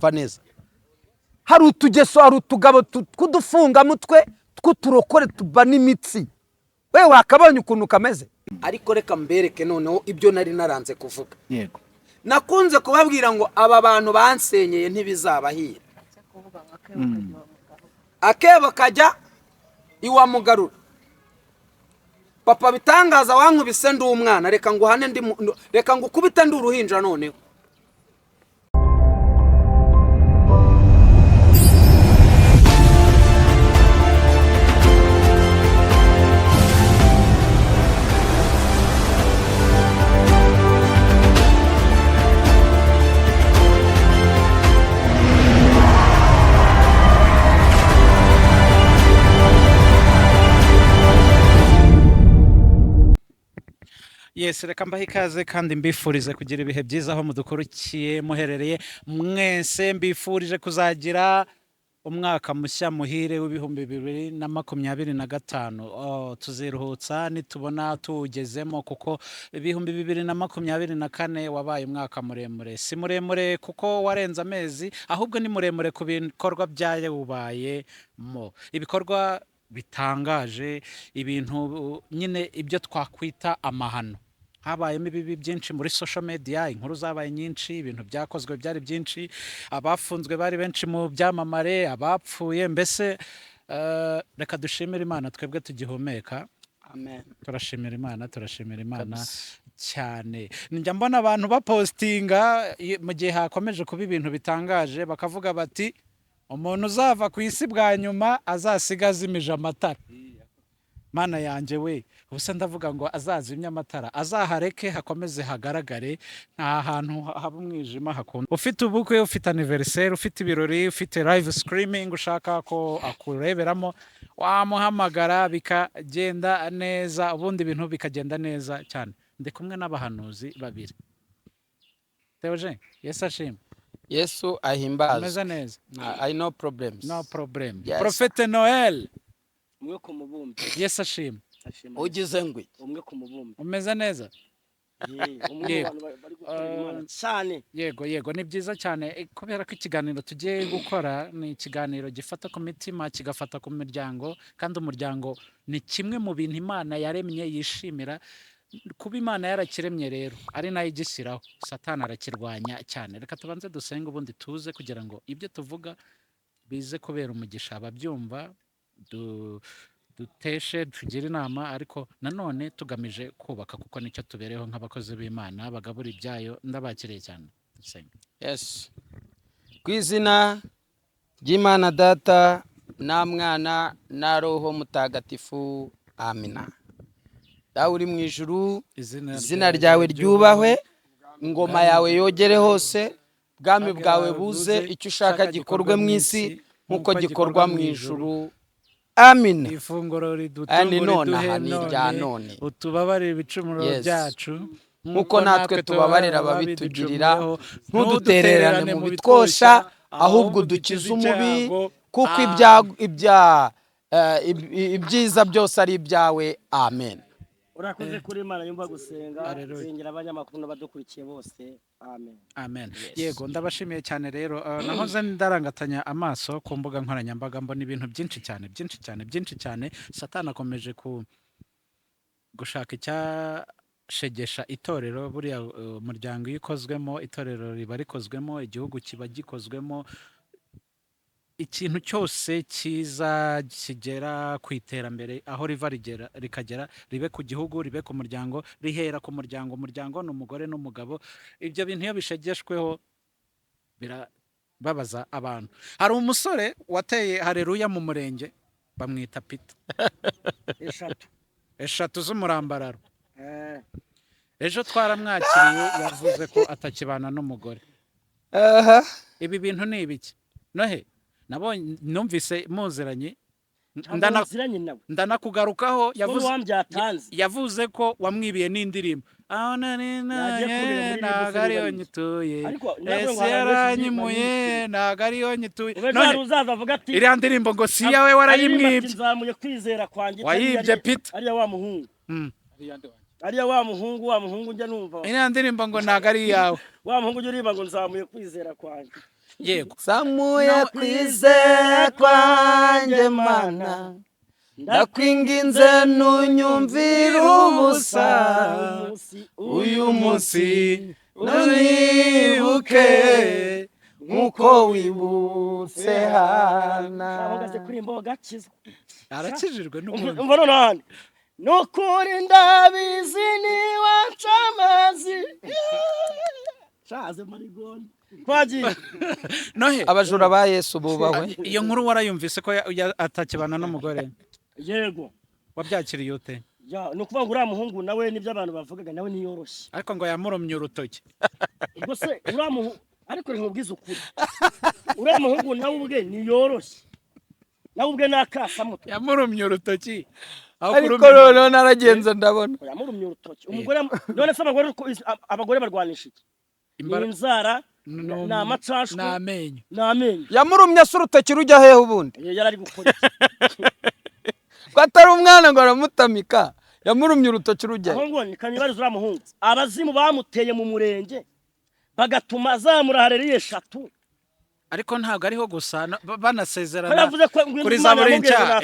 uranyumva neza. Hari utugeso, hari utugabo tw'udufunga mutwe tw'uturokore tuba n'imitsi. Wewe wakabonye ukuntu kameze. Ariko reka mbereke noneho ibyo nari naranze kuvuga. Yego. Nakunze kubabwira ngo aba bantu bansenyeye ntibizabahira. Akebo kajya iwa mugarura. Papa bitangaza wankubise ndi umwana, reka nguhane reka ngukubite ndi uruhinja noneho. Yes, reka mbahe ikaze kandi mbifurize kugira ibihe byiza aho mudukurikiye muherereye mwese. Mbifurije kuzagira umwaka mushya muhire w'ibihumbi 2025. Tuziruhutsa nitubona tuwugezemo, kuko 2024 wabaye umwaka muremure. Si muremure kuko warenze amezi, ahubwo ni muremure ku bikorwa byawubayemo, ibikorwa bitangaje, ibintu nyine ibyo twakwita amahano. Habayemo ibibi byinshi muri social media, inkuru zabaye nyinshi, ibintu byakozwe byari byinshi, abafunzwe bari benshi mu byamamare, abapfuye. Mbese reka dushimire Imana twebwe tugihumeka. Amen. Turashimira Imana cyane. Njya mbona abantu bapostinga mu gihe hakomeje kuba ibintu bitangaje, bakavuga bati umuntu uzava ku isi bwa nyuma azasiga azimije amatara. Mana yanjye we, ubuse ndavuga ngo azazimya amatara, azahareke hakomeze hagaragare, nta hantu haba umwijima hakunda. Ufite ubukwe, ufite anniversaire, ufite ibirori, ufite live streaming ushaka ko akureberamo, wamuhamagara bikagenda neza, ubundi ibintu bikagenda neza cyane. Ndi kumwe n'abahanuzi babiri. Theogene, Yesu ashimwe. Yesu ahimbazwe. Umeze neza? I no problems. No problem. Yes. Prophete Noel. Umwe ku mubumbe. Yesu ashimwe. Ugize ngwe. Umwe ku mubumbe. Umeze neza? Umwe bari gukorera Imana cyane. Yego, ni byiza cyane, kubera ko ikiganiro tugiye gukora ni ikiganiro gifata ku mitima, kigafata ku miryango, kandi umuryango ni kimwe mu bintu Imana yaremye yishimira. Kuba Imana yarakiremye rero ari nayo igishyiraho, Satani arakirwanya cyane. Reka tubanze dusenge ubundi tuze kugira ngo ibyo tuvuga bize kubera umugisha ababyumva, duteshe tugire inama, ariko nanone tugamije kubaka, kuko nicyo tubereho nk'abakozi b'Imana bagabura ibyayo. Ndabakiriye cyane. Dusenge. Yes. Ku izina ry'Imana Data na Mwana na Roho Mutagatifu. Amina. Dawe uri mu ijuru, izina ryawe ryubahwe, ingoma yawe yogere hose, bwami bwawe buze, icyo ushaka gikorwe mu isi nk'uko gikorwa mu ijuru. Amina. Ifunguro ridutunguye none, utubabarire ibicumuro byacu nk'uko natwe tubabarira ababitugirira, ntudutererane mu bitwosha, ahubwo dukize umubi, kuko ibyiza byose ari ibyawe. Amen. Urakoze kuri Imana yumva gusenga, sengera abanyamakuru n'abadukurikiye bose. Amen. Amen. Yego, ndabashimiye cyane rero. Nahoze ndarangatanya amaso ku mbuga nkoranyambaga, mbona ibintu byinshi cyane. Satani akomeje gushaka icyashegesha itorero. Buriya umuryango iyo ukozwemo, itorero riba rikozwemo, igihugu kiba gikozwemo, ikintu cyose cyiza kigera ku iterambere, aho riva rikagera, ribe ku gihugu, ribe ku muryango, rihera ku muryango. Umuryango ni umugore n'umugabo. Ibyo bintu iyo bishegeshweho birababaza abantu. Hari umusore wateye hareruya mu murenge, bamwita Peter. eshatu z'umurambararo. Ejo twaramwakiriye, yavuze ko atakibana n'umugore. Ibi bintu ni ibiki? Nohe nabonye, numvise muziranye, ndanakugarukaho. Yavuze ko wamwibiye n'indirimbo. Ntago ariyo nyituye, ese yaranyimuye, ntago ariyo nyituye. Iriya ndirimbo ngo si yawe warayimwibye. Wayibye Peter. Ariya wa muhungu njya numva. Iriya ndirimbo ngo ntago ari iyawe. Wa muhungu ujya uririmba ngo nzamuye kwizera kwanjye. yego samuye kwizera kwanjye mana ndakwinginze ntunyumvire ubusa uyu munsi ntunyibuke nk'uko wibutse Hana. ahagaze kuri imboga kizwa arakijijwe n'umuntu umva none handi nukuri ndabizi niwaca amazi shaze marigondi twagiye nohe abajura ba Yesu bubahwe. iyo nkuru warayumvise ko atakibana n'umugore yego wabyakiriye ute ya nukuvuga ngo uriya muhungu nawe nibyo abantu bavugaga nawe niyoroshye ariko ngo yamurumye urutoki ubwo se uriya muhungu ariko nkubwiza ukuri uriya muhungu nawe ubwe niyoroshye nawe ubwe nakasamuto yamurumye urutoki ariko noneho naragenze ndabona yamurumye urutoki umugore none se abagore barwanisha iki inzara ni amacashwe n'amenyo yamurumye se urutoki rujya hehe ubundi yari ari gukora ko atari umwana ngo aramutamika yamurumye urutoki rujya aho ngo ni kanibariza uriya muhungu abazimu bamuteye mu murenge bagatuma azamura hareri 3 ariko ntabwo ariho gusa banasezerana kuri zaburi nshya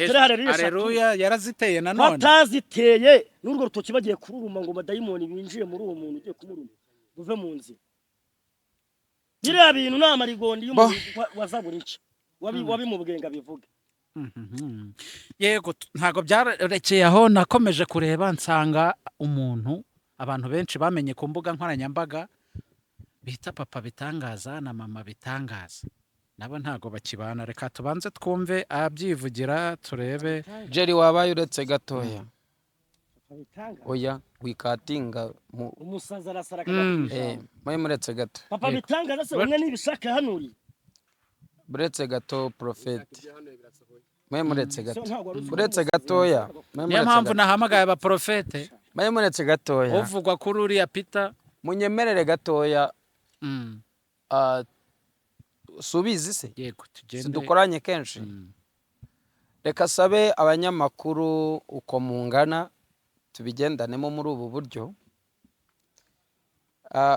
aleluya yaraziteye nanone bataziteye n'urwo rutoki bagiye kururuma ngo badayimoni binjiye muri uwo muntu ugiye kumuruma uve mu nzira biriya bintu ni amarigondi y'umuntu wa zaburi nshya wabimubwenga bivuge yego ntabwo byarekeye aho nakomeje kureba nsanga umuntu abantu benshi bamenye ku mbuga nkoranyambaga bita papa bitangaza na mama bitangaza nabo ntago bakibana reka tubanze twumve abyivugira turebe Jerry wabaye uretse gatoya oya wikatinga umusaza arasara mwe muretse gato papa bitangaza se umwe nibishaka hanuri buretse gato prophet mwe muretse gato buretse gatoya niyo mpamvu nahamagaye aba profete mwe muretse gatoya uvugwa kuri uriya Peter munyemerere gatoya subizi se yego tugende dukoranye kenshi reka sabe abanyamakuru uko mungana tubigendanemo muri ubu buryo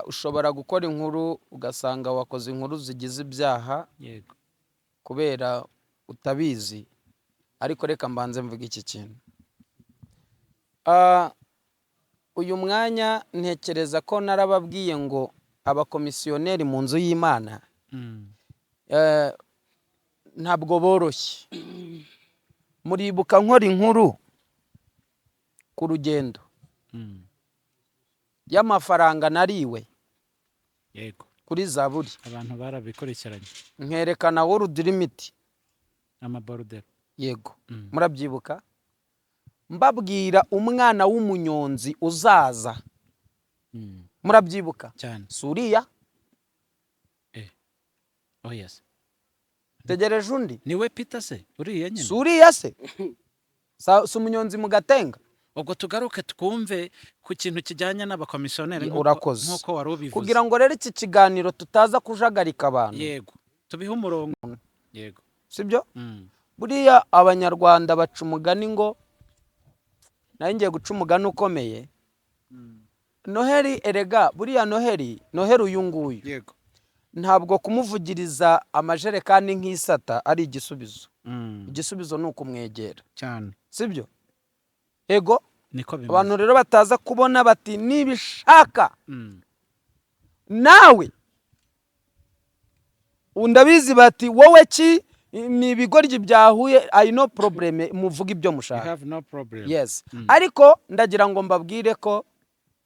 ushobora gukora inkuru ugasanga wakoze inkuru zigize ibyaha yego kubera utabizi ariko reka mbanze mvuga iki kintu uyu mwanya ntekereza ko narababwiye ngo abakomisiyoneri mu nzu y'Imana ntabwo boroshye muribuka nkora inkuru ku rugendo y'amafaranga nariwe yego kuri zaburi abantu barabikurikiranye nkerekana world limit amaborder yego murabyibuka mbabwira umwana w'umunyonzi uzaza murabyibuka cyane suriya oh yes tegereje undi niwe Peter se uriya nyine suriya se si umunyonzi mu Gatenga ubwo tugaruke twumve ku kintu kijyanye n'abakomisiyoneri nk'uko wari ubivuze kugira ngo rero iki kiganiro tutaza kujagarika abantu yego tubihe umurongo yego sibyo buriya abanyarwanda baca umugani ngo nayo ngiye guca umugani ukomeye Noheli erega buriya Noheli uyu nguyu yego ntabwo kumuvugiriza amajerekani nk'isata ari igisubizo igisubizo ni ukumwegera cyane sibyo ego niko bimeze abantu rero bataza kubona bati nibishaka nawe undabizi bati wowe ki ni ibigoryi byahuye I no problem muvuga ibyo mushaka have no problem yes ariko ndagira ngo mbabwire ko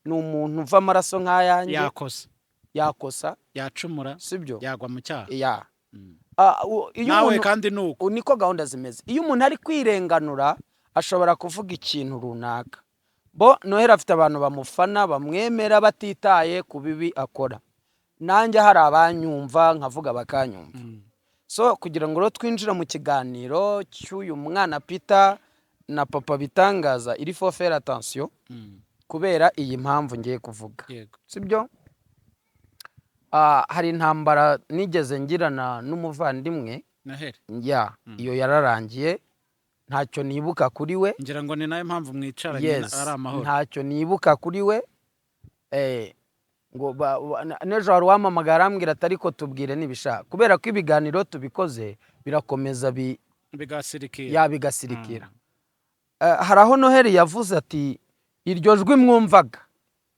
ni umuntu uva amaraso nk'ayanjye yakosa yacumura sibyo yagwa mu cyaha nawe kandi nuko niko gahunda zimeze iyo umuntu ari kwirenganura ashobora kuvuga ikintu runaka Noheli afite abantu bamufana bamwemera batitaye ku bibi akora nanjye hari abanyumva nkavuga bakanyumva so kugira ngo rero twinjire mu kiganiro cy'uyu mwana Peter na papa bitangaza iri faut faire attention kubera iyi mpamvu ngiye kuvuga sibyo hari intambara nigeze ngirana n'umuvandimwe iyo yararangiye ntacyo nibuka kuri we ngira ngo ni nayo mpamvu mwicaranye ari amahoro ntacyo nibuka kuri we ngo n'ejo wari wamamagara arambwira ati ariko tubwire nibishaka kubera ko ibiganiro tubikoze birakomeza bigasirikira. Hari aho Noheli yavuze ati iryo jwi mwumvaga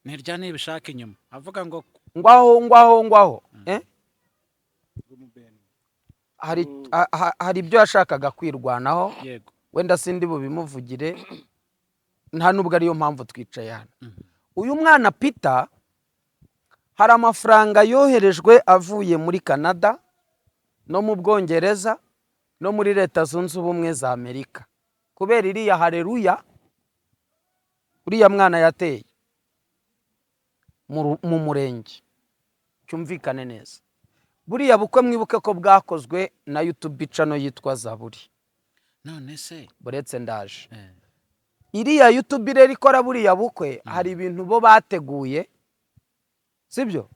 ntirya nibishaka inyuma avuga ngo ngwaho hari ibyo yashakaga kwirwanaho wenda sindi bubimuvugire nta nubwo ariyo mpamvu twicaye hano. Uyu mwana Peter hari amafaranga yoherejwe avuye muri Canada no mu Bwongereza no muri Leta Zunze Ubumwe za Amerika kubera iriya haleluya uriya mwana yateye mu murenge. Cyumvikane neza buriya bukwe mwibuke ko bwakozwe na YouTube channel yitwa Zaburi. none se buretse ndaje iriya YouTube rero ikora buriya bukwe hari ibintu bo bateguye sibyo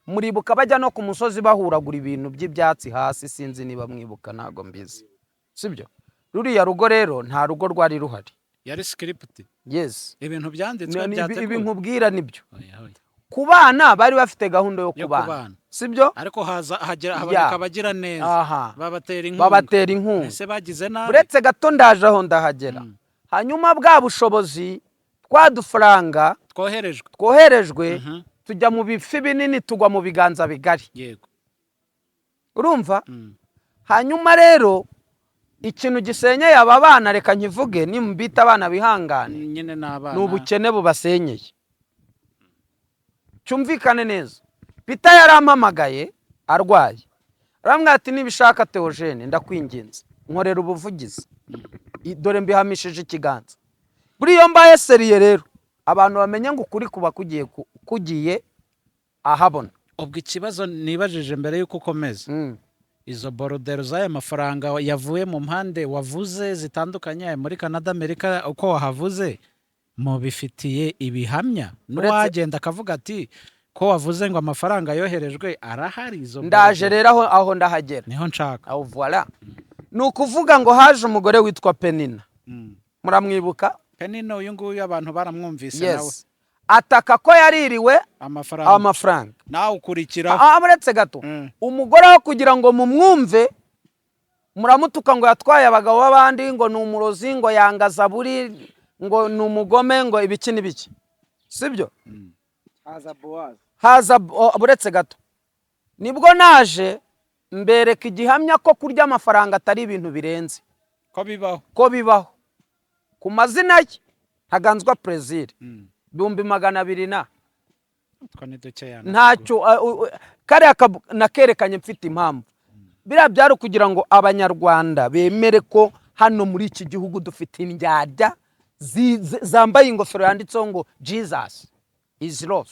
muribuka bajya no ku musozi bahuragura ibintu by'ibyatsi hasi sinzi niba mwibuka nago mbizi sibyo. Ruriya rugo rero nta rugo rwari ruhari yari script. Yes ibintu byanditswe byateguwe ibi nkubwira nibyo ku bana bari bafite gahunda yo kubana sibyo ariko haboneka abagira neza babatera inkunga ese bagize nabi buretse gato ndaje aho ndahagera. Hanyuma bwa bushobozi twadufaranga twoherejwe tujya mu bifi binini tugwa mu biganza bigari yego urumva. Hanyuma rero ikintu gisenyeye aba bana reka nkivuge nimbita abana bihangane nyine n'abana n'ubukene bubasenyeye. Cyumvikane neza Peter yarampamagaye arwaye aramwira ati nibishaka Theogene ndakwinginze nkorera ubuvugizi dore mbihamishije ikiganza. Buriyo mbaye seriye rero abantu bamenye ngo ukuri kuba kugiye ahabona. Ubwo ikibazo nibajije mbere yuko ukomeza izo borodero z'aya mafaranga yavuye mu mpande wavuze zitandukanye muri Canada Amerika uko wahavuze mu bifitiye ibihamya n'uwagenda akavuga ati ko wavuze ngo amafaranga yoherejwe arahari izo ndaje rero aho ndahagera niho nshaka aho voilà nukuvuga ngo haje umugore witwa Penina muramwibuka Penina uyu nguyu abantu baramwumvise nawe ataka ko yaririwe amafaranga nawe ukurikira amuretse gato umugore wo kugira ngo mumwumve muramutuka ngo yatwaye abagabo b'abandi ngo ni umurozi ngo yangaza buri ngo ni umugome ngo ibiki n'ibiki sibyo. haza buretse gato nibwo naje mbereka igihamya ko kurya amafaranga atari ibintu birenze ko bibaho ku mazina ye Ntaganzwa Plaisir 200 na ntacyo kare nakerekanye mfite impamvu biriya byari kugira ngo abanyarwanda bemere ko hano muri iki gihugu dufite indyarya zambaye ingofero yanditseho ngo Jesus is love.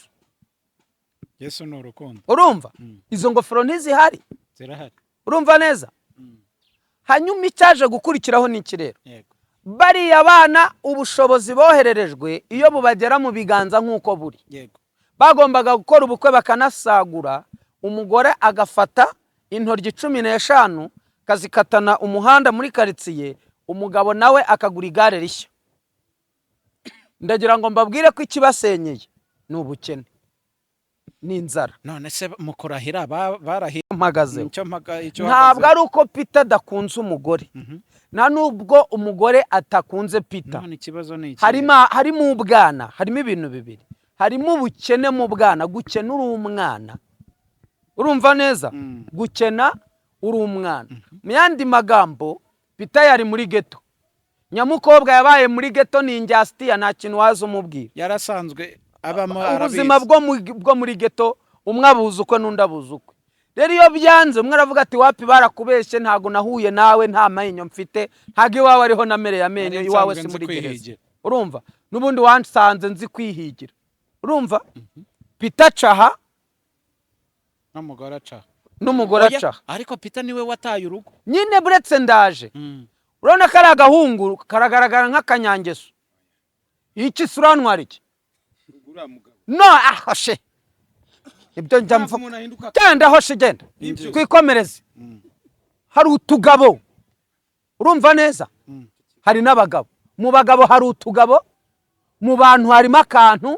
Yesu ni urukundo. Urumva izo ngofero ntizihari zirahari urumva neza. Hanyuma icyaje gukurikiraho ni ikirero bariya abana ubushobozi bohererejwe iyo bubagera mu biganza nk'uko buri bagombaga gukora ubukwe bakanasagura umugore agafata intoryi 15 kazikatana umuhanda muri karitsiye umugabo nawe akagura igare rishya. Ndagira ngo mbabwire ko ikibasenyeye ni ubukene n'inzara. None se mukurahira barahimagaze ntabwo ari uko Peter dakunze umugore nta nubwo umugore atakunze Peter. harimo ubwana harimo ibintu bibiri harimo ubukene mu bwana gukena uri umwana urumva neza gukena uri umwana. Mu yandi magambo Peter yari muri ghetto nyamukobwa yabaye muri ghetto ni injustice nta kintu wazo umubwira yarasanzwe ubuzima bwo muri ghetto umwe abuzukwe n'undi abuzukwe. Rero iyo byanze umwe aravuga ati wapi barakubeshye ntago nahuye nawe nta mahinyo mfite ntago iwawe ariho namereye amenyo iwawe si muri gereza urumva n'ubundi wansanze nzi kwihigira urumva. Peter caha n'umugore acaha ariko Peter niwe wataye urugo nyine buretse ndaje urabona ko ari agahungu karagaragara nk'akanyangeso iki suranwara iki no ahoshe ibyo njya mvuga genda hoshe genda kwikomereze. Hari utugabo urumva neza hari n'abagabo mu bagabo hari utugabo mu bantu harimo akantu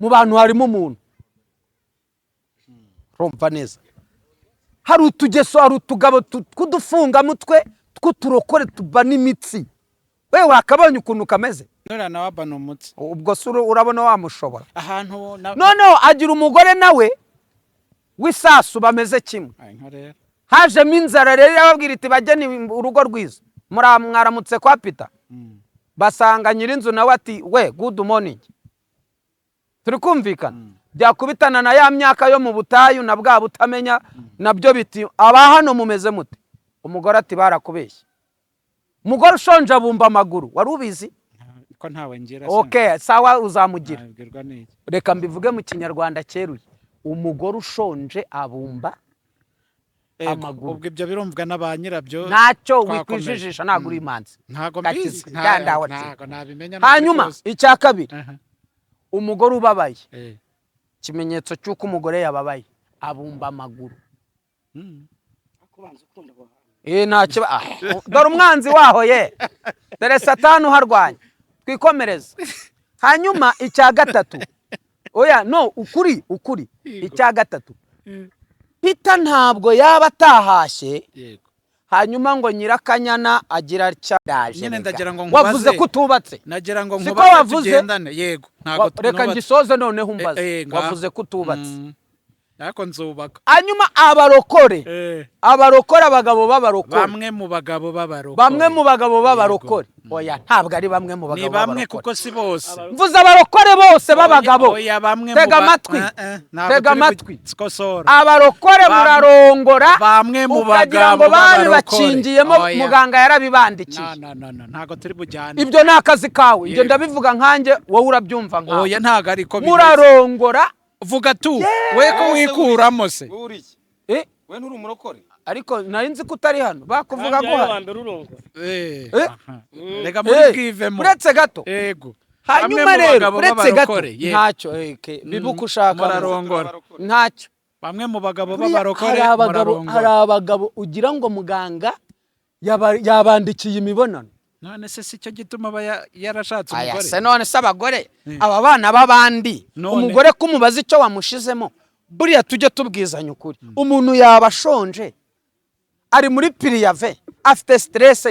mu bantu harimo umuntu urumva neza hari utugeso hari utugabo tw'udufungamutwe tw'uturokore tuba n'imitsi we wakabonye ukuntu kameze nura nawe abana umutsi ubwo se urabona wamushobora ahantu noneho agira umugore nawe w'isasu bameze kimwe hajemo inzara rero irababwira iti bajye urugo rwiza mwaramutse kwa Peter basanga nyirinzu nawe ati we good morning turi kumvikana byakubitana na ya myaka yo mu butayu na bwa butamenya nabyo biti aba hano mumeze mute umugore ati barakubeshye umugore ushonje abumba amaguru wari ubizi ko ntawe ngira okay sawa uzamugira reka mbivuge mu kinyarwanda cyeruye umugore ushonje abumba amaguru ubwo ibyo birumvwa n'abanyirabyo ntacyo wikwijijisha ntago uri imanzi ntago mbizi ntago nabimenya hanyuma icya kabiri umugore ubabaye ikimenyetso cy'uko umugore yababaye abumba amaguru ntacyo dore umwanzi waho ye dore satani uharwanya twikomereze hanyuma icya gatatu oya no ukuri icya gatatu Peter ntabwo yaba atahashye hanyuma ngo nyirakanyana agira cyadaje nyine ndagira ngo nkubaze wavuze ko utubatse nagira ngo nkubaze tugendane yego ntago reka ngisoze noneho umbaze wavuze ko utubatse ariko nzubaka hanyuma abarokore abagabo b'abarokore bamwe mu bagabo b'abarokore oya ntabwo ari bamwe mu bagabo b'abarokore ni bamwe kuko si bose mvuze abarokore bose b'abagabo oya bamwe tega amatwi abarokore murarongora bamwe mu bagabo ngo bari bakingiyemo muganga yarabibandikiye ntago turi bujyane ibyo ni akazi kawe ibyo ndabivuga nkanjye wowe urabyumva nkawe oya ntago ariko murarongora vuga tu we ko wikuramo se we nturi umurokore ariko nari nzi ko utari hano bakuvuga ko reka muri bwivemo uretse gato yego hanyuma rero uretse gato ntacyo bibuka ushaka murarongora ntacyo bamwe mu bagabo b'abarokore hari abagabo ugira ngo muganga yabandikiye imibonano none se si cyo gituma aba yarashatse umugore se none se abagore aba bana b'abandi umugore kumubaza icyo wamushizemo buriya tujye tubwizanya ukuri umuntu yaba ashonje ari muri piriyave afite stress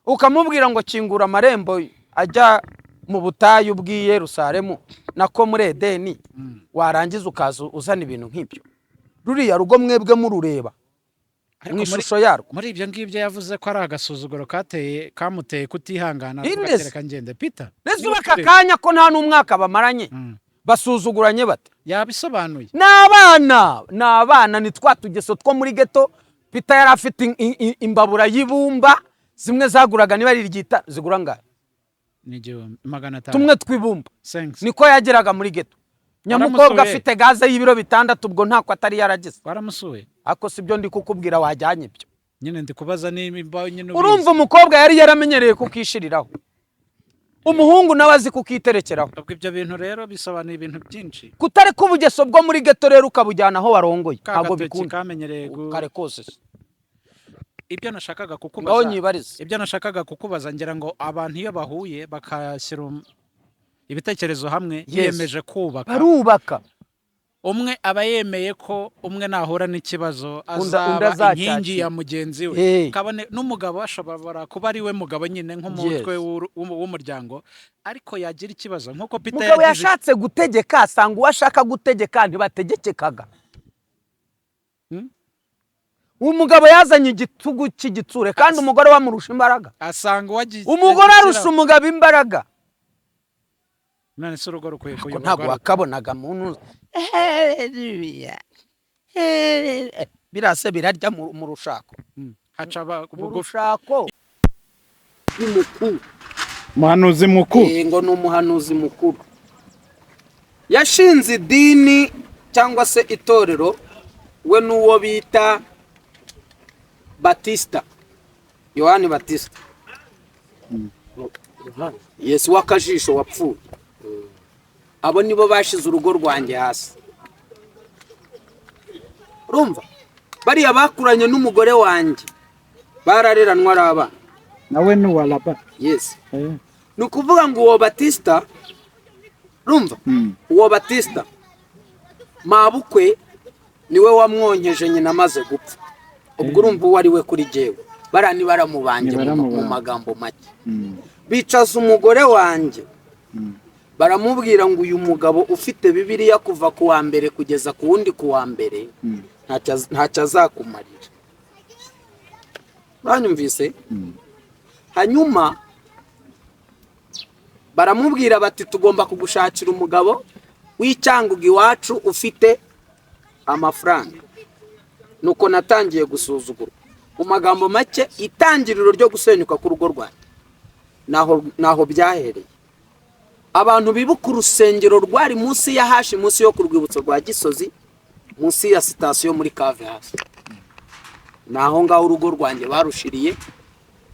ukamubwira ngo kingura amarembo ajya mu butayu bw'i Yerusalemu nako muri Edeni warangiza ukaza uzana ibintu nk'ibyo ruriya rugo mwebwe murureba mu ishusho yarwo muri ibyo ngibyo yavuze ko ari agasuzuguro kamuteye kutihangana Reka ngende Peter nese ubaka kanya ko nta n'umwaka bamaranye basuzuguranye bate yabisobanuye n'abana ni twa tugeso two muri geto Peter yari afite imbabura y'ibumba zimwe zaguraga niba ari ryita zigura ngahe ni 500 tumwe twibumba niko yageraga muri geto nyamukobwa afite gaze y'ibiro 6 ubwo ntako atari yaragize waramusuye ako sibyo ndi kukubwira wajyanye ibyo nyine ndi kubaza nimba nyine urumva umukobwa yari yaramenyereye kukishiriraho umuhungu nawe azi kukiterekeraho ubwo ibyo bintu rero bisobanuye ibintu byinshi kutari kubugeso bwo muri geto rero ukabujyana aho warongoye ntabwo bikunda kamenyereye kare kose ibyo nashakaga kukubaza ngira ngo abantu iyo bahuye bakashyira ibitekerezo hamwe yiyemeje barubaka umwe aba yemeye ko umwe nahura n'ikibazo azaba inkingi ya mugenzi we kabone n'umugabo ashobora kuba ari we mugabo nyine nk'umutwe w'umuryango ariko yagira ikibazo nk'uko Peter yagize yashatse gutegeka asanga uwashaka gutegeka ntibategekekaga umugabo yazanye igitugu cy'igitsure kandi umugore wamurusha imbaraga asanga umugore arusha umugabo imbaraga none se urugo rukwiye kuyoborwa ntabwo wakabonaga muntu birase birarya mu rushako haca mu rushako umuhanuzi mukuru ngo ni umuhanuzi mukuru yashinze idini cyangwa se itorero we n'uwo bita Batista Yohani Batista Yesu w'akajisho wapfuye abo nibo bashize urugo rwanjye hasi urumva bariya bakuranye n'umugore wanjye barareranwa ari abana nawe n'uwaraba yes ni ukuvuga ngo uwo Batista urumva uwo Batista mabukwe niwe wamwonkeje nyina amaze gupfa. Ubwo urumva uwo ari we kuri jyewe. Barani baramubanje mu magambo make. Bicaza umugore wanjye. Baramubwira ngo uyu mugabo ufite Bibiliya kuva ku wa mbere kugeza ku wundi ku wa mbere ntacyo azakumarira. Banyumvise? Hanyuma baramubwira bati tugomba kugushakira umugabo w'icyangugu iwacu ufite amafaranga. Nuko natangiye gusuzugura. Mu magambo make itangiriro ryo gusenyuka ku rugo rwanjye naho byahereye. Abantu bibuka urusengero rwari munsi ya hashi, munsi yo ku rwibutso rwa Gisozi, munsi ya sitasiyo muri Kave hasi. Naho ngaho urugo rwanjye barushiriye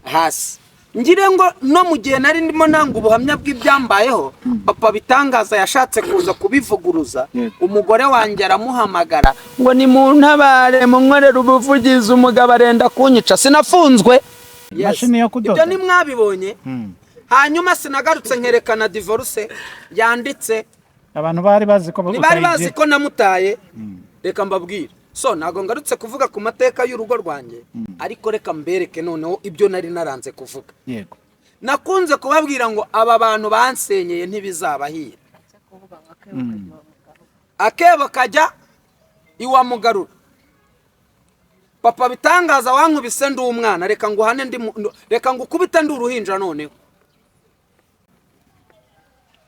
hasi. Ngire ngo no mu gihe nari ndimo nanga ubuhamya bw'ibyambayeho, papa Bitangaza yashatse kuza kubivuguruza. Umugore wanjye aramuhamagara ngo ni mu ntabare mu nkorera ubuvugizi, umugabo arenda kunyica. Sinafunzwe. Mashini yo kudoda. Ibyo ni mwabibonye. Hanyuma sinagarutse nkerekana divorce yanditse. Abantu bari bazi ko namutaye. Reka mbabwire. So nago ngarutse kuvuga ku mateka y'urugo rwanjye, ariko reka mbereke noneho ibyo nari naranze kuvuga. Yego. Nakunze kubabwira ngo aba bantu bansenyeye ntibizabahira. Akebo kajya iwa mugarura. Papa Bitangaza wankubise ndi umwana, reka nguhane reka ngukubita ndi uruhinja noneho.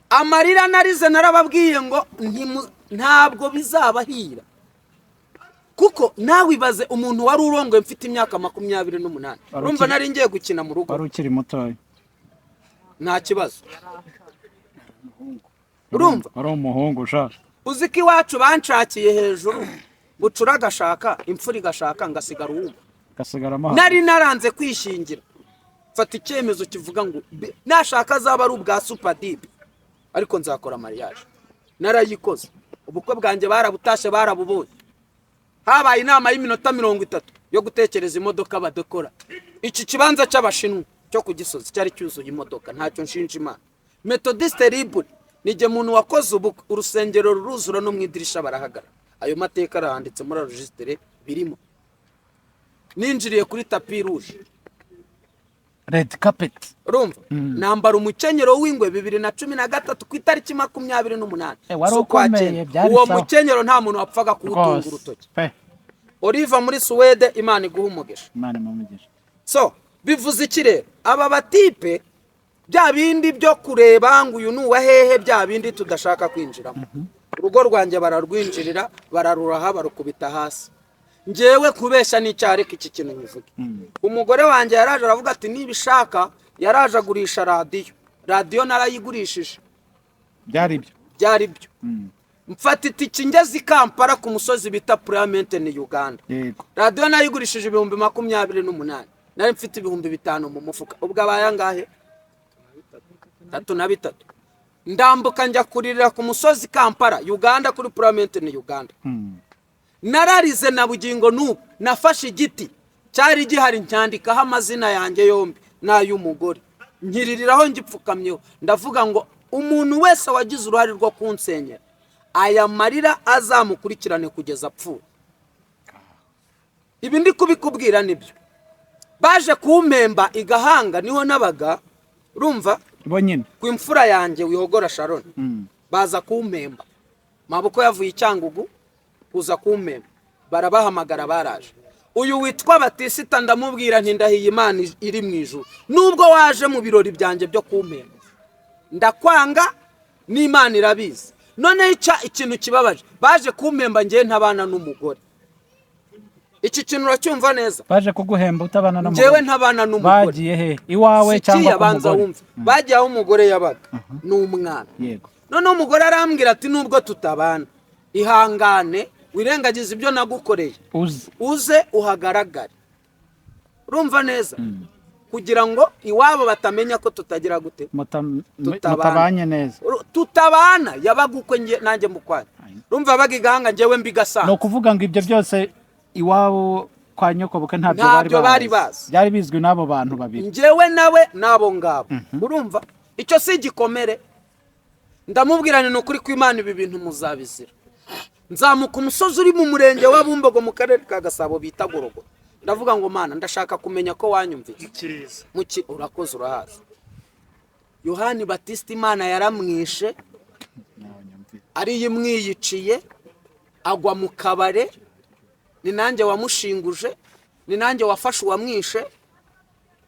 Amarira narize narababwiye ngo ntabwo bizabahira. Kuko nawe ibaze umuntu wari urongoye mfite imyaka 28. Urumva nari ngiye gukina mu rugo. Wari ukiri mutoya. Nta kibazo. Urumva? Wari umuhungu sha. Uziki wacu banshakiye hejuru. Bucura gashaka, imfuri gashaka ngasigara uwo. Gasigara amaha. Nari naranze kwishingira. Fata icyemezo kivuga ngo nashaka zaba ari ubwa super deep. Ariko nzakora mariage. Narayikoze. Ubukwe bwanjye barabutashe barabubonye. Habaye inama y'iminota 30 yo gutekereza imodoka badekora. Iki kibanza cy'abashinwa cyo ku Gisozi cyari cyuzuye imodoka, ntacyo nshinja Imana. Methodiste Libre nije muntu wakoze urusengero ruruzura no mwidirisha barahagara. Ayo mateka aranditse muri registre birimo. Ninjiriye kuri tapi rouge. Red carpet. Urumva? Nambara umukenyero w'ingwe 2013 ku itariki 28. Wari ukomeye byari uwo mukenyero nta muntu wapfaga kuwutunga urutoki. Oliva muri Suwede, Imana iguha umugisha. Imana imugisha. So bivuze iki rero? Aba batipe bya bindi byo kureba ngo uyu nuwa hehe, bya bindi tudashaka kwinjiramo. Urugo rwanjye bararwinjirira, bararuraha, barukubita hasi. Njewe kubesha n'icyareka iki kintu nyivuge. Umugore wanjye yaraje aravuga ati nibishaka, yaraje agurisha radio narayigurishije. Byari byo. Mfata itiki ngeze i Kampala ku musozi bita Parliament ni Uganda. Yego. Radio nayigurishije 28,000. Nari mfite 5,000 mu mufuka. Ubwo abayangahe? 3 ndambuka njya kuririra ku musozi Kampala Uganda kuri Parliament ni Uganda. Nararize na bugingo nuko nafashe igiti cyari gihari ncyandikaho amazina yanjye yombi n'ay'umugore. Nkiririraho ngipfukamyeho ndavuga ngo umuntu wese wagize uruhare rwo kunsenyera aya marira azamukurikirane kugeza apfuye. Ibi ndi kubikubwira nibyo. Baje kumpemba igahanga niho nabaga. Urumva? Bonyine. Ku imfura yanjye wihogora Sharon. Baza kumpemba. Mabuko yavuye icyangugu kuza kumpemba. Barabahamagara baraje. Uyu witwa Batisita ndamubwira nti ndahiye Imana iri mu ijuru. Nubwo waje mu birori byanjye byo kumpemba. Ndakwanga n'Imana irabizi. None ikintu kibabaje. Baje kumpemba ngiye ntabana n'umugore. Iki kintu uracyumva neza? Baje kuguhemba utabana n'umugore. Njewe ntabana n'umugore. Bagiye he? Iwawe cyangwa ku mugore? Bagiye aho umugore yabaga n'umwana. Yego. None umugore arambwira ati nubwo tutabana ihangane wirengagize ibyo nagukoreye. Uze uhagaragare. Urumva neza? Kugira ngo iwabo batamenya ko tutagira gute. Mutabanye neza. Tutabana yabagukwe nanjye mukwanya. Urumva bagigahanga njewe mbigasanga. No kuvuga ngo ibyo byose iwabo kwa nyokobuke ntabyo bari bazi. Byari bizwi nabo bantu babiri. Njewe nawe nabo ngabo. Urumva? Icyo si gikomere. Ndamubwirane no kuri kw'Imana ibi bintu muzabizira. nzamuka umusozi uri mu murenge wa Bumbogo mu karere ka Gasabo bita Gorogo, ndavuga ngo Mana ndashaka kumenya ko wanyumvise. Urakoze urahaza. Yohani Batista Imana yaramwishe ari yimwiyiciye agwa mu kabare, ni nanjye wamushinguje, ni nanjye wafashe uwamwishe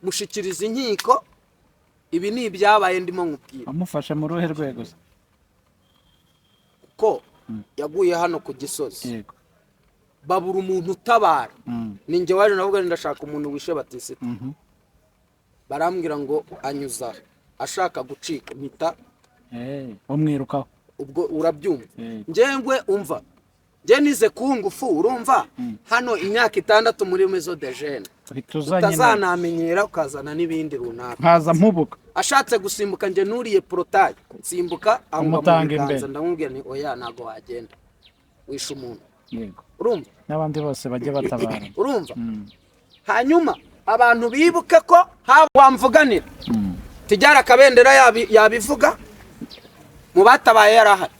mushikiriza inkiko. Ibi ni ibyabaye ndimo nkubwira. Amufashe mu ruhe rwego ko yaguye hano ku Gisozi, babura umuntu utabara. Ninjye waje navuga ndashaka umuntu wishe Batisita. Barambwira ngo anyuza ashaka gucika mpita umwirukaho. Ubwo urabyumva. Njyewe umva, njye nize kungufu urumva hano imyaka 6 muri Maison de Jeune, utazanamenyera ukazana n'ibindi runaka. Nkaza mpubuka ashatse gusimbuka nje nuriye portail simbuka amutanganza, ndamubwira ni oya nago wagenda wisha umuntu. Yego, urumva n'abandi bose bajye batabara. Urumva hanyuma abantu bibuke ko wamvuganira tijara kabendera yabivuga mu batabaye yarahari.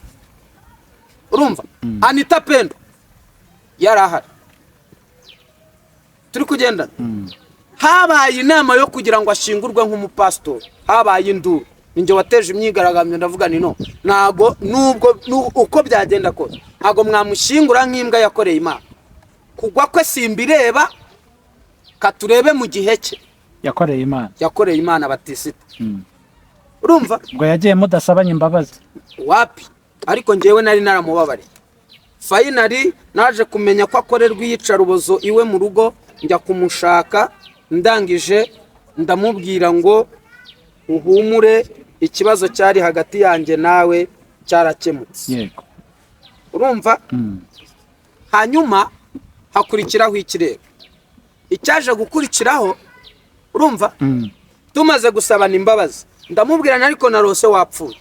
Urumva Anita Pendo yarahari, turi kugendana. Habaye inama yo kugira ngo ashingurwe nk'umupastori, habaye induru, ninjye wateje imyigaragambyo. Ndavuga ni no, nago nubwo uko byagenda kose ntago mwamushingura nk'imbwa yakoreye Imana. Kugwa kwe simbireba, katurebe mu gihe cye yakoreye Imana Batisita. Urumva ngo yagiye mudasabanye imbabazi wapi, ariko njyewe nari naramubabariye. Finally naje kumenya ko akorerwa iyicarubozo iwe mu rugo, njya kumushaka, ndangije ndamubwira ngo uhumure, ikibazo cyari hagati yanjye nawe cyarakemutse. Yego, urumva hanyuma hakurikiraho ikirego. Icyaje gukurikiraho urumva tumaze gusabana imbabazi, ndamubwira ariko narose wapfuye.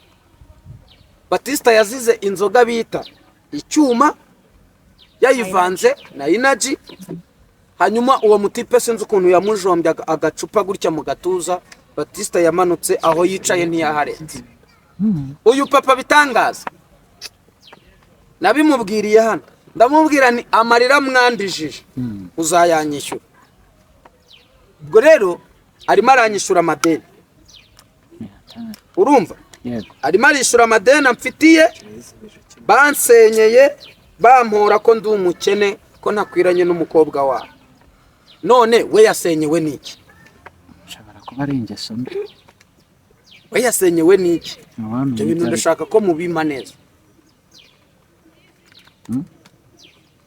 Batista yazize inzoga bita icyuma yayivanze na energy, hanyuma uwo mutipe sinzi ukuntu yamujombye agacupa gutya mu gatuza. Batista yamanutse aho yicaye ntiyaharetse. Uyu papa bitangaza nabimubwiriye hano, ndamubwira ni amarira mwandijije uzayanyishyura. Ubwo rero arimo aranyishyura amadeni. Urumva arimo arishyura amadeni amfitiye, bansenyeye bampora ko ndi umukene, ko ntakwiranye n'umukobwa wabo. None we yasenyewe n'iki? Ushobora kuba ari ingeso mbi. We yasenyewe n'iki? Ibyo bintu ndashaka ko mubima neza.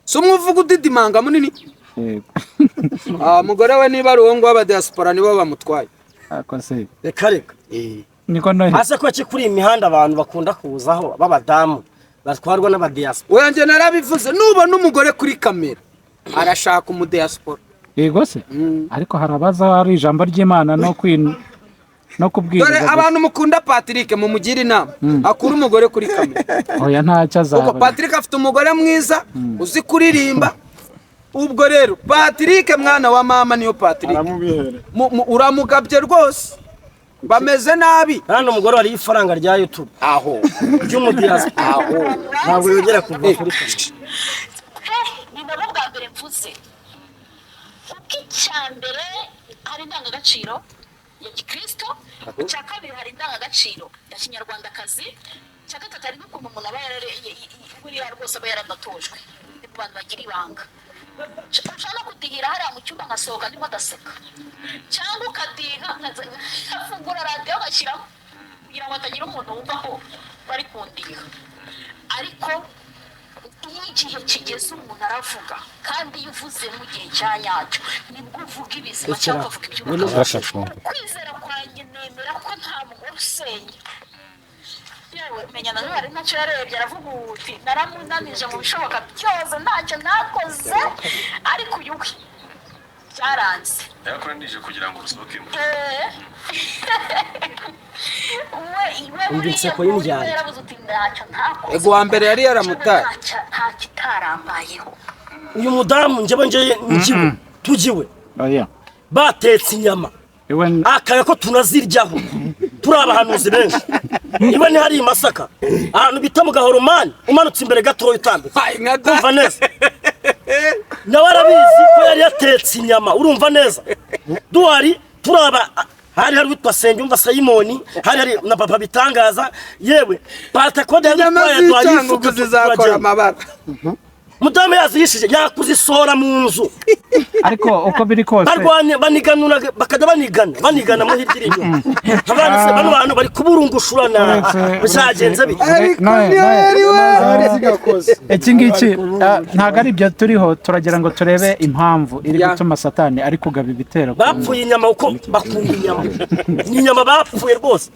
So muvuga udidimanga munini. Mugore we niba ari uwo ngo aba diaspora nibo bamutwaye. Akose reka niko no ase ko kuri imihanda abantu bakunda kuzaho babadamu batwarwa n'abadiaspora. Oya nje narabivuze, nubona umugore kuri kamera arashaka umudiaspora. Yego se, ariko harabaza ari ijambo ry'Imana no kubwira. Dore abantu mukunda Patrick mumugira inama akura umugore kuri kamera. Oya ntacyo azaba. Kuko Patrick afite umugore mwiza uzi kuririmba. Ubwo rero Patrick mwana wa mama niyo Patrick uramugabye rwose, bameze nabi. Hano umugore wari ifaranga rya YouTube aho ry'umudiaspora aho ntabwo yogera kuva kuri ni nabo bwa mbere mvuze kuko icyambere hari indangagaciro ya Gikristo, icya kabiri hari indangagaciro ya Kinyarwandakazi, icya gatatu hari n'ukuntu umuntu aba buriya rwose aba yaranatojwe mu bantu bagira ibanga. Ushaka kudihira hariya mu cyumba nkasohoka ndimo ndaseka, cyangwa ukadiha nkafungura radiyo ngashyiraho kugira ngo hatagira umuntu wumva ko bari kundiha. Ariko iyo igihe kigeze umuntu aravuga, kandi iyo uvuze mu gihe cya nyacyo nibwo uvuga ibizima cyangwa uvuga iby'ubufasha. Kwizera kwanjye nemera ko nta mugore usenya. Yewe menya na none ntacyo yarebye, aravuga uti naramunanije mu bishoboka byose ntacyo nakoze, ariko uyu we byaranze yakoranije kugira ngo usohokemo. Umvise ko yinjyana. Ego wa mbere yari yaramutaye. Nta kitarambayeho. Uyu mudamu njye njiwe tugiwe. Oya. Batetse inyama. Akaya ko tunaziryaho. Turi abahanuzi benshi. niba ni hari Masaka ahantu bita mu Gahoromani umanutse imbere gato utambitse urumva neza nawe arabizi ko yari yatetse inyama urumva neza duhari turaba hari witwa Sengiyumva Simoni hari na Papa Bitangaza yewe Pentecote yadutwaye twayifuka zizakora amabara mudamu yazishije yakuzisora mu nzu ariko uko biri kose barwanye baniganura bakajya banigana mu hirya abantu bantu bari kuburungushurana byagenze bite iki ngiki ntago ari byo turiho turagira ngo turebe impamvu iri gutuma Satani ari kugaba ibitero bapfuye inyama uko bakunda inyama ni inyama bapfuye rwose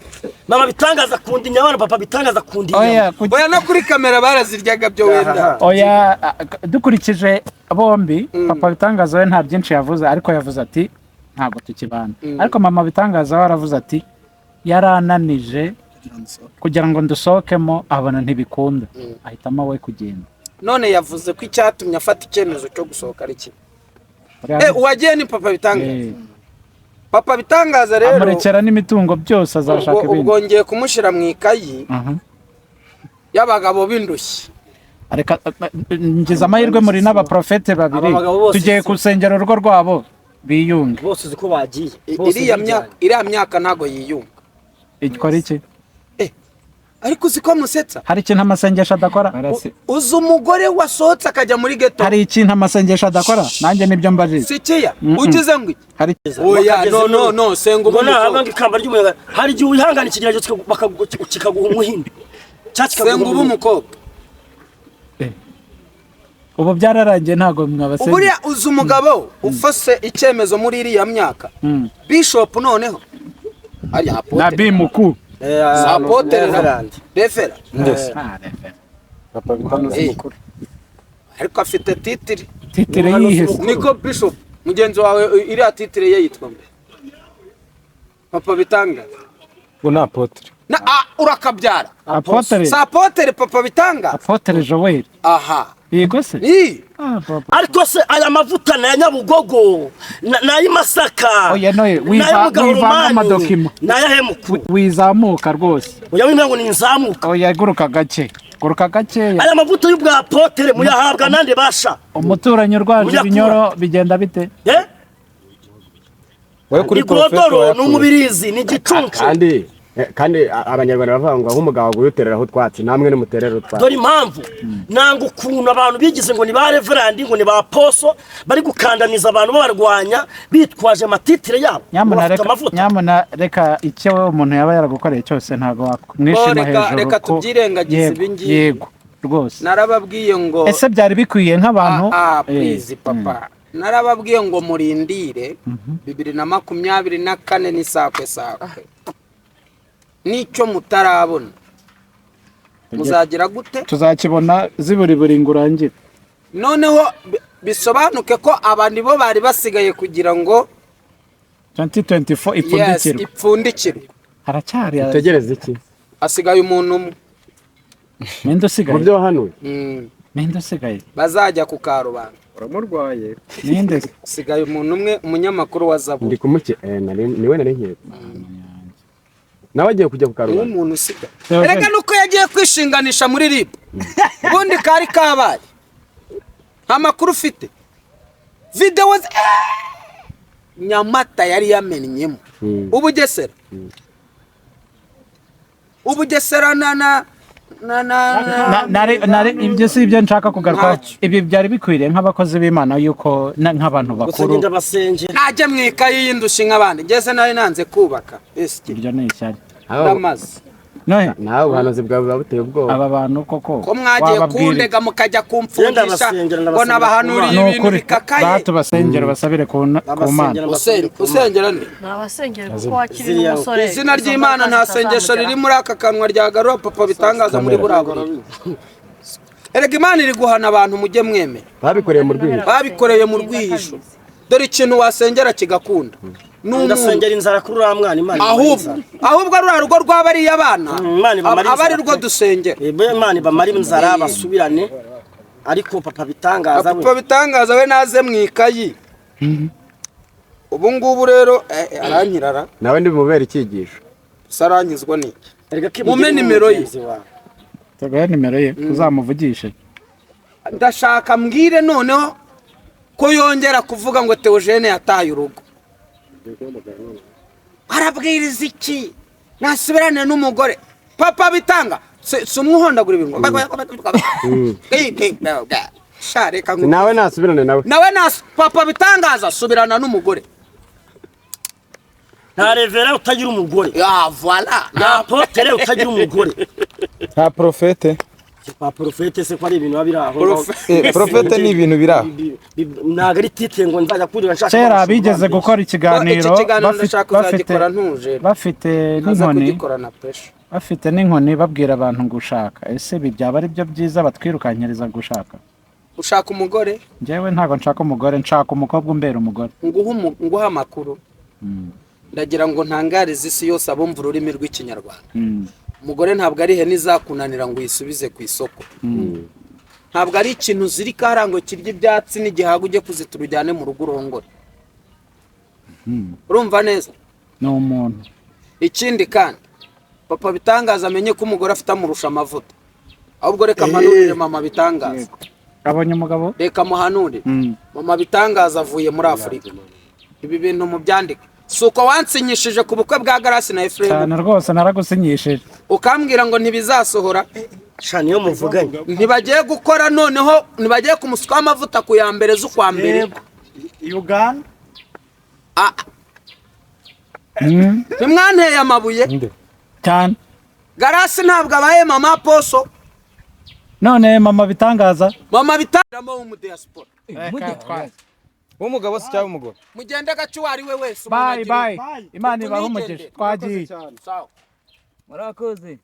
Mama Bitangaza akunda inyama na Papa Bitangaza akunda inyama oya no kuri kamera baraziryaga byo wenda oya dukurikije bombi Papa Bitangaza we nta byinshi yavuze ariko yavuze ati ntabwo tukibana ariko Mama Bitangaza we aravuze ati yarananije kugira ngo ndusohokemo abona ntibikunda ahitamo we kugenda none yavuze ko icyatumye afata icyemezo cyo gusohoka ari iki uwagiye ni Papa Bitangaza Papa Bitangaza rero amurekera n'imitungo byose azashaka ibindi ubwo ngiye kumushira mu ikayi y'abagabo bindushye areka ngize amahirwe muri n'abaprofete babiri tugiye kusengera urugo rwabo biyunge bose uko bagiye iriya myaka ntago yiyunga ikora iki ariko uziko musetsa hari ikintu amasengesho adakora uzi umugore wasohotse akajya muri geto hari ikintu amasengesho adakora nanjye nibyo mbajije sikiya ugize ngo hari oya no senga ubona habanga ikamba ry'umuyaga hari igihe wihangana ikigeragezo kikaguha umuhinde senga ubu umukobwa ubu byararangiye ntago mwabasenge uburiya uzi umugabo ufase icyemezo muri iriya myaka bishop noneho ari apotre nabi mukuru apotre refera Papa Bitangaza mukuru ariko afite titire yihese niko bishop mugenzi wawe iriya titire ye yitwa Papa Bitangaza una apotre na urakabyara apotre Papa Bitangaza apotre Joel aha yego se ariko se aya mavuta na Nyabugogo na y'Imasaka oya noye wivanga amadokima wizamuka rwose oya wimwe ngo ni nzamuka oya guruka gake aya mavuta y'ubwa apotre muyahabwa nande basha umuturanyi urwaje ibinyoro bigenda bite we kuri profeto n'umubirizi ni gicuncu kandi abanyarwanda bavuga ngo nk'umugabo gutereraho twatsi namwe n'umuterero utwatsi dore impamvu nanga ukuntu abantu bigize ngo ni ba reverend ngo ni ba poso bari gukandamiza abantu babarwanya bitwaje amatitire yabo nyamuna reka icyo umuntu yaba yaragukoreye cyose ntago wakwishima hejuru reka tubyirengagize ibingiye yego rwose narababwiye ngo ese byari bikwiye nk'abantu please papa narababwiye ngo murindire 2024 ni sakwe nicyo mutarabona muzagira gute tuzakibona ziburi ngurangira noneho bisobanuke ko abandi bo bari basigaye kugira ngo 2024 ipfundikirwe haracyari utegereze iki asigaye umuntu umwe ninde usigaye mu byo hanuye ninde usigaye bazajya ku karubanda uramurwaye ninde usigaye umuntu umwe umunyamakuru wa Zabu ndi kumuke niwe nari nkeye nawe agiye kujya ku karubanda umuntu usigaye erega nuko yagiye kwishinganisha muri RIB ubundi kari kabaye amakuru ufite video Nyamata yari yamennyemo ubugesera nari ibyo si ibyo nshaka kugaruka ibi byari bikwiriye nk'abakozi b'Imana yuko nk'abantu bakuru najye mwikayi y'indushi nk'abandi ngeze nari nanze kubaka ibyo ni ishyari ndamaze nawe ubuhanuzi bwawe buba buteye ubwoba aba bantu koko ko mwagiye kundega mukajya kumfungisha ngo nabahanuriye ibintu bikakaye batubasengera basabire ku Mana usengera nde nabasengera kuko wakiri umusore izina ry'Imana nta sengesho riri muri aka kanwa ryagarura Papa Bitangaza muri buraburi erega Imana iri guhana abantu mujye mwemera babikoreye mu rwihisho dore ikintu wasengera kigakunda ndasengera inzara kuri uriya mwana Imana ahubwo ruriya rugo rw'abariya abana aba ari rwo dusengera Imana ibamara inzara basubirane ariko Papa Bitangaza we naze mu ikayi ubu ngubu rero arankirara nawe ndi bumubera icyigisho sarangizwa n'iki mume nimero ye. Tagaye nimero ye uzamuvugishe. Ndashaka mbwire noneho ko yongera kuvuga ngo Theogene yataye urugo. Arabwiriza iki? Nasubirane n'umugore. Papa Bitanga si umwuhondagura ibintu. Shareka ngo nawe nasubirane nawe. Papa Bitangaza subirana n'umugore. Nta revera utagira umugore. Voilà. Nta potere utagira umugore. nta profete Kwa profete se kwari ibintu babiraho. profete ni ibintu biraho Ntago ari titre ngo nzajya kurira nshaka. Kera bigeze gukora ikiganiro bafite n'inkoni. Bafite n'inkoni babwira abantu gushaka. Ese ibi byaba ari byo byiza batwirukanyiriza gushaka? Ushaka umugore? Njyewe ntago nshaka umugore, nshaka umukobwa umbera umugore. Nguha amakuru. Ndagira ngo ntangarize isi yose abumva ururimi rw'ikinyarwanda. Umugore ntabwo ari ihene izakunanira ngo uyisubize ku isoko. Ntabwo ari ikintu ziri karango kirya ibyatsi n'igihago ujye kuzitura ujyane mu rugo urongore. Urumva neza? Ni umuntu. Ikindi kandi Papa Bitangaza amenye ko umugore afite amurusha amavuta. Ahubwo reka mpanurire Mama Bitangaza. Abonye umugabo? Reka muhanure. Mama Bitangaza avuye muri Afurika. Ibi bintu mu byandika. Suko wansinyishije ku bukwe bwa Grace na Ephraim. Cyane rwose naragusinyishije. Ukambwira ngo ntibizasohora. Shani yo muvuganye. Ntibagiye gukora noneho ntibagiye kumusuka amavuta ku ya mbere z'ukwa mbere. Uganda. Ntimwanteye amabuye. Cyane. Grace ntabwo abaye Mama Poso. None Mama Bitangaza. Mama Bitangamo mu diaspora. umugabo se cyangwa umugore Mugende gacuwari we wese. Bye. Imana ibaho umugisha. Twagiye. Sawa. Murakoze.